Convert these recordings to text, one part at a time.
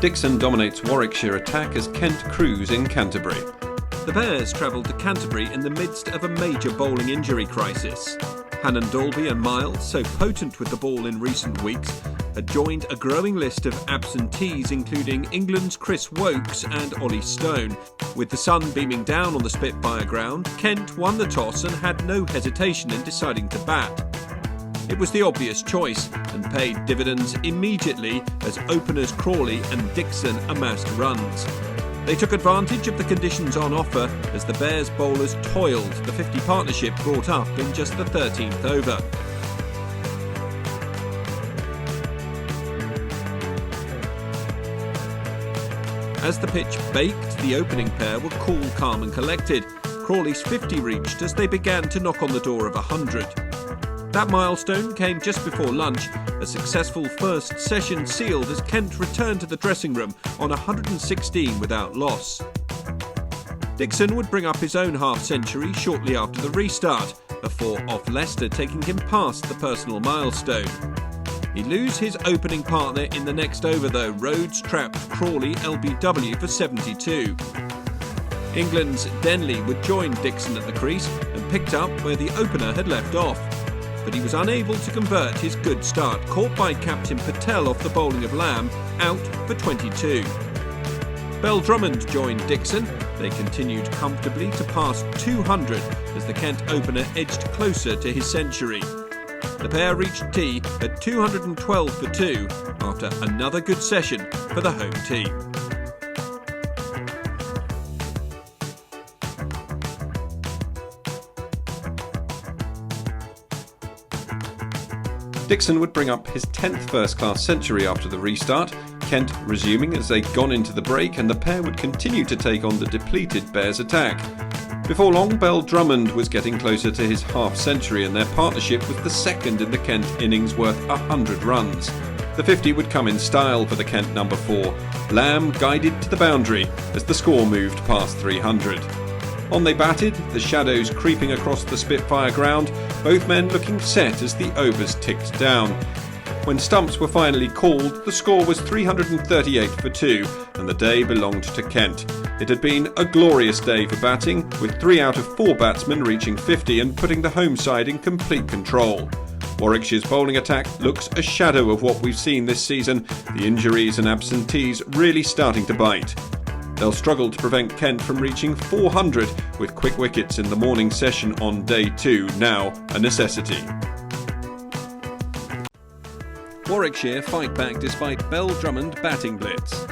Dixon dominates Warwickshire attack as Kent cruise in Canterbury. The Bears travelled to Canterbury in the midst of a major bowling injury crisis. Hannon Dalby and Miles, so potent with the ball in recent weeks, had joined a growing list of absentees including England's Chris Woakes and Ollie Stone. With the sun beaming down on the Spitfire ground, Kent won the toss and had no hesitation in deciding to bat. It was the obvious choice and paid dividends immediately as openers Crawley and Dixon amassed runs. They took advantage of the conditions on offer as the Bears bowlers toiled, the 50 partnership brought up in just the 13th over. As the pitch baked, the opening pair were cool, calm and collected. Crawley's 50 reached as they began to knock on the door of 100. That milestone came just before lunch, a successful first session sealed as Kent returned to the dressing room on 116 without loss. Dixon would bring up his own half-century shortly after the restart, a 4 off Leicester taking him past the personal milestone. He'd lose his opening partner in the next over though. Rhodes trapped Crawley LBW for 72. England's Denley would join Dixon at the crease and picked up where the opener had left off. But he was unable to convert his good start, caught by captain Patel off the bowling of Lamb, out for 22. Bell Drummond joined Dixon. They continued comfortably to pass 200 as the Kent opener edged closer to his century. The pair reached tee at 212 for 2 after another good session for the home team. Dixon would bring up his 10th first-class century after the restart, Kent resuming as they'd gone into the break, and the pair would continue to take on the depleted Bears attack. Before long, Bell Drummond was getting closer to his half-century and their partnership was the second in the Kent innings worth 100 runs. The 50 would come in style for the Kent number 4. Lamb guided to the boundary as the score moved past 300. On they batted, the shadows creeping across the Spitfire ground, both men looking set as the overs ticked down. When stumps were finally called, the score was 338 for 2 and the day belonged to Kent. It had been a glorious day for batting, with 3 out of 4 batsmen reaching 50 and putting the home side in complete control. Warwickshire's bowling attack looks a shadow of what we've seen this season, the injuries and absentees really starting to bite. They'll struggle to prevent Kent from reaching 400 with quick wickets in the morning session on day 2 now a necessity. Warwickshire fight back despite Bell Drummond batting blitz.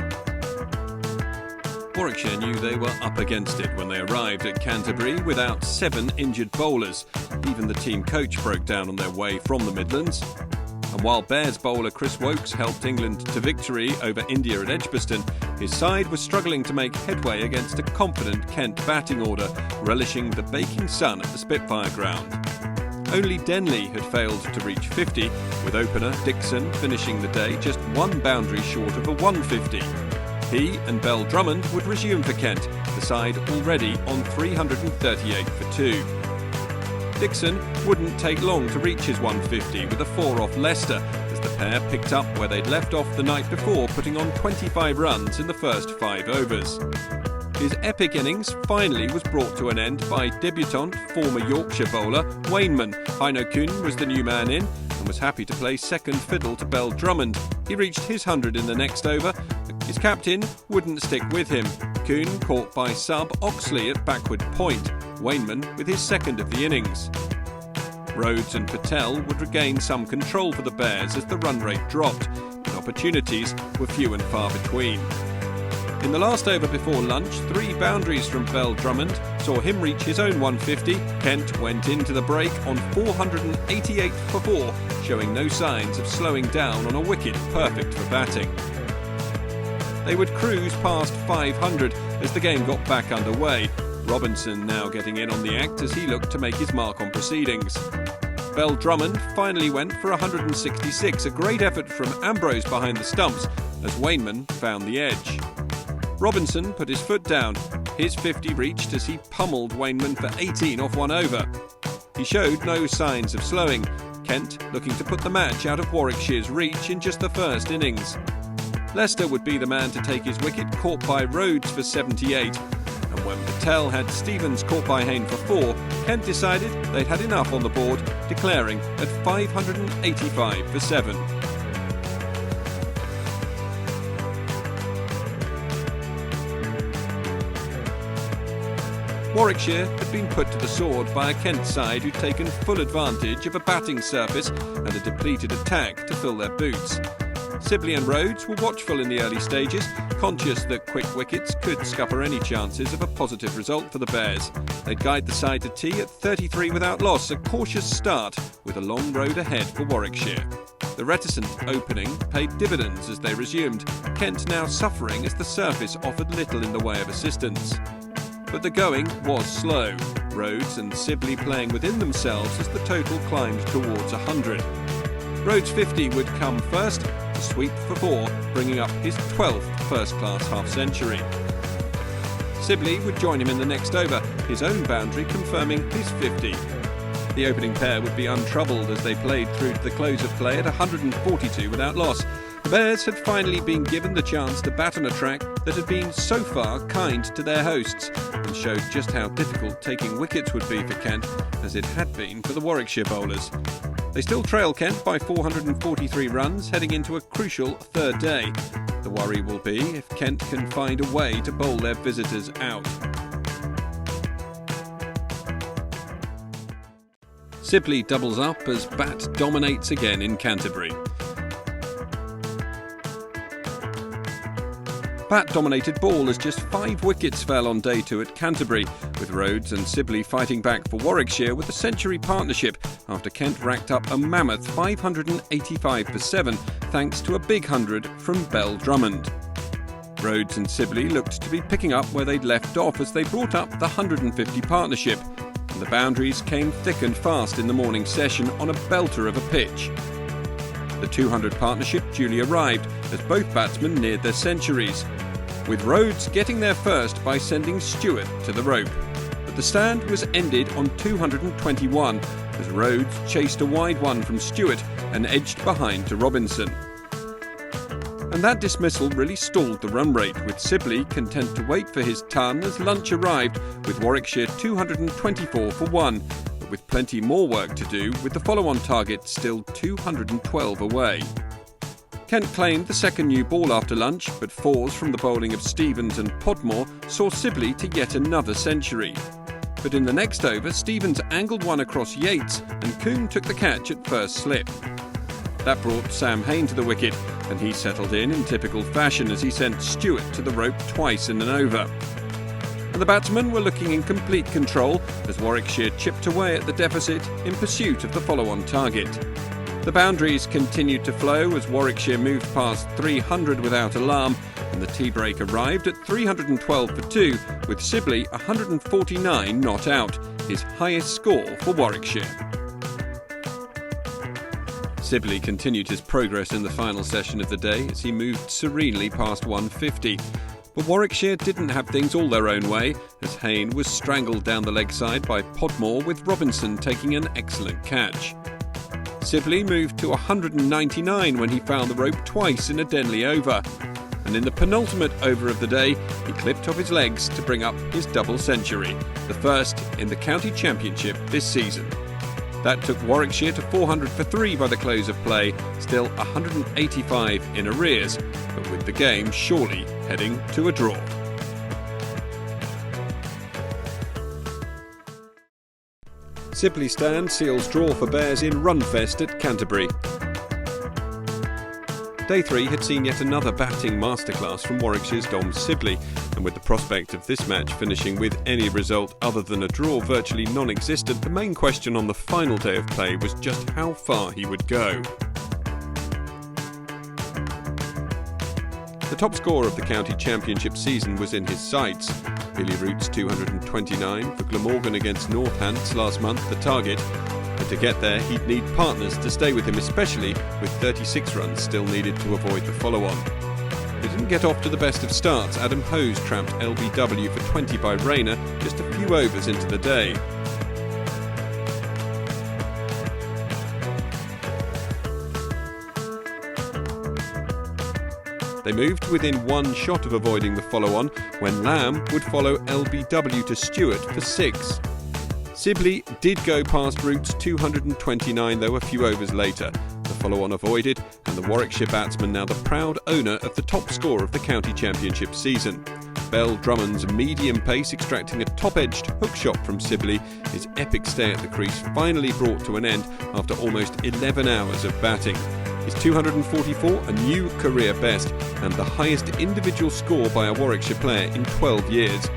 Warwickshire knew they were up against it when they arrived at Canterbury without 7 injured bowlers. Even the team coach broke down on their way from the Midlands. And while Bears bowler Chris Woakes helped England to victory over India at Edgbaston, his side was struggling to make headway against a confident Kent batting order, relishing the baking sun at the Spitfire ground. Only Denley had failed to reach 50, with opener Dixon finishing the day just 1 boundary short of a 150. He and Bell Drummond would resume for Kent, the side already on 338 for 2. Dixon wouldn't take long to reach his 150 with a 4 off Leicester as the pair picked up where they'd left off the night before, putting on 25 runs in the first 5 overs. His epic innings finally was brought to an end by debutant former Yorkshire bowler Wainman. Heino Kuhn was the new man in and was happy to play second fiddle to Bell Drummond. He reached his 100 in the next over. His captain wouldn't stick with him. Kuhn caught by sub Oxley at backward point. Wainman with his second of the innings. Rhodes and Patel would regain some control for the Bears as the run rate dropped, but opportunities were few and far between. In the last over before lunch, 3 boundaries from Bell Drummond saw him reach his own 150. Kent went into the break on 488 for 4, showing no signs of slowing down on a wicket perfect for batting. They would cruise past 500 as the game got back underway. Robinson now getting in on the act as he looked to make his mark on proceedings. Bell Drummond finally went for 166, a great effort from Ambrose behind the stumps as Wainman found the edge. Robinson put his foot down. His 50 reached as he pummeled Wainman for 18 off 1 over. He showed no signs of slowing, Kent looking to put the match out of Warwickshire's reach in just the first innings. Lester would be the man to take his wicket, caught by Rhodes for 78. And when Patel had Stevens caught by Hayne for 4, Kent decided they'd had enough on the board, declaring at 585 for 7. Warwickshire had been put to the sword by a Kent side who'd taken full advantage of a batting surface and a depleted attack to fill their boots. Sibley and Rhodes were watchful in the early stages, conscious that quick wickets could scupper any chances of a positive result for the Bears. They'd guide the side to tea at 33 without loss, a cautious start with a long road ahead for Warwickshire. The reticent opening paid dividends as they resumed, Kent now suffering as the surface offered little in the way of assistance. But the going was slow, Rhodes and Sibley playing within themselves as the total climbed towards 100. Rhodes' 50 would come first, a sweep for 4, bringing up his 12th first-class half-century. Sibley would join him in the next over, his own boundary confirming his 50. The opening pair would be untroubled as they played through to the close of play at 142 without loss. The Bears had finally been given the chance to bat on a track that had been so far kind to their hosts and showed just how difficult taking wickets would be for Kent, as it had been for the Warwickshire bowlers. They still trail Kent by 443 runs, heading into a crucial third day. The worry will be if Kent can find a way to bowl their visitors out. Sibley doubles up as Bat dominates again in Canterbury. Bat-dominated ball as just 5 wickets fell on day 2 at Canterbury, with Rhodes and Sibley fighting back for Warwickshire with a century partnership after Kent racked up a mammoth 585 for 7 thanks to a big 100 from Bell Drummond. Rhodes and Sibley looked to be picking up where they'd left off as they brought up the 150 partnership, and the boundaries came thick and fast in the morning session on a belter of a pitch. The 200 partnership duly arrived as both batsmen neared their centuries, with Rhodes getting there first by sending Stewart to the rope. But the stand was ended on 221 as Rhodes chased a wide one from Stewart and edged behind to Robinson. And that dismissal really stalled the run rate, with Sibley content to wait for his ton as lunch arrived, with Warwickshire 224 for 1, but with plenty more work to do, with the follow-on target still 212 away. Kent claimed the second new ball after lunch, but 4s from the bowling of Stevens and Podmore saw Sibley to yet another century. But in the next over, Stevens angled one across Yates and Coombe took the catch at first slip. That brought Sam Hayne to the wicket, and he settled in typical fashion as he sent Stewart to the rope twice in an over. And the batsmen were looking in complete control as Warwickshire chipped away at the deficit in pursuit of the follow-on target. The boundaries continued to flow as Warwickshire moved past 300 without alarm, and the tea break arrived at 312 for 2, with Sibley 149 not out, his highest score for Warwickshire. Sibley continued his progress in the final session of the day as he moved serenely past 150. But Warwickshire didn't have things all their own way, as Hayne was strangled down the leg side by Podmore, with Robinson taking an excellent catch. Sibley moved to 199 when he found the rope twice in a Denley over, and in the penultimate over of the day he clipped off his legs to bring up his double century, the first in the County Championship this season. That took Warwickshire to 400 for 3 by the close of play, still 185 in arrears, but with the game surely heading to a draw. Sibley stand seals draw for Bears in Runfest at Canterbury. Day 3 had seen yet another batting masterclass from Warwickshire's Dom Sibley, and with the prospect of this match finishing with any result other than a draw virtually non-existent, the main question on the final day of play was just how far he would go. The top score of the County Championship season was in his sights. Billy Root's 229 for Glamorgan against Northants last month, the target. But to get there, he'd need partners to stay with him, especially with 36 runs still needed to avoid the follow-on. He didn't get off to the best of starts. Adam Hose tramped LBW for 20 by Rayner just a few overs into the day. They moved within one shot of avoiding the follow-on when Lamb would follow LBW to Stewart for 6. Sibley did go past routes 229 though a few overs later. The follow-on avoided, and the Warwickshire batsman now the proud owner of the top score of the county championship season. Bell Drummond's medium pace extracting a top-edged hook shot from Sibley, his epic stay at the crease finally brought to an end after almost 11 hours of batting. His 244, a new career best, and the highest individual score by a Warwickshire player in 12 years.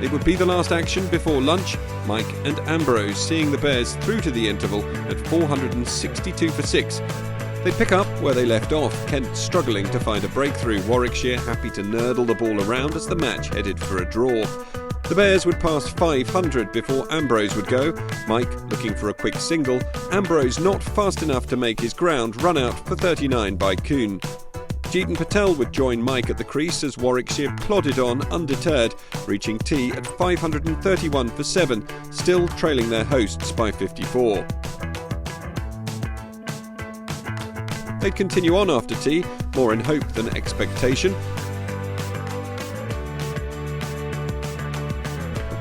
It would be the last action before lunch, Mike and Ambrose seeing the Bears through to the interval at 462 for 6. They pick up where they left off, Kent struggling to find a breakthrough, Warwickshire happy to nurdle the ball around as the match headed for a draw. The Bears would pass 500 before Ambrose would go, Mike looking for a quick single, Ambrose not fast enough to make his ground, run out for 39 by Kuhn. Jeetan Patel would join Mike at the crease as Warwickshire plodded on undeterred, reaching tea at 531 for 7, still trailing their hosts by 54. They'd continue on after tea, more in hope than expectation.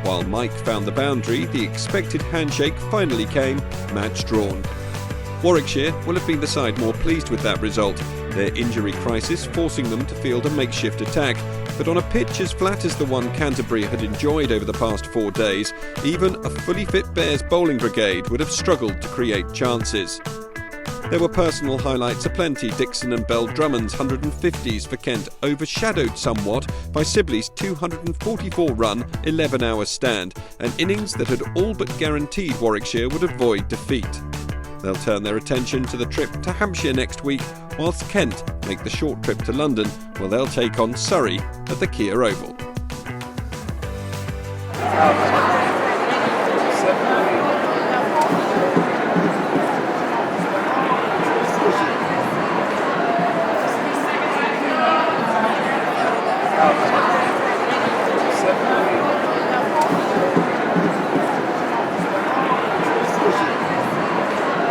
While Mike found the boundary, the expected handshake finally came, match drawn. Warwickshire will have been the side more pleased with that result, their injury crisis forcing them to field a makeshift attack. But on a pitch as flat as the one Canterbury had enjoyed over the past 4 days, even a fully fit Bears bowling brigade would have struggled to create chances. There were personal highlights aplenty. Dixon and Bell Drummond's 150s for Kent overshadowed somewhat by Sibley's 244-run 11-hour stand, an innings that had all but guaranteed Warwickshire would avoid defeat. They'll turn their attention to the trip to Hampshire next week, whilst Kent make the short trip to London, where they'll take on Surrey at the Kia Oval.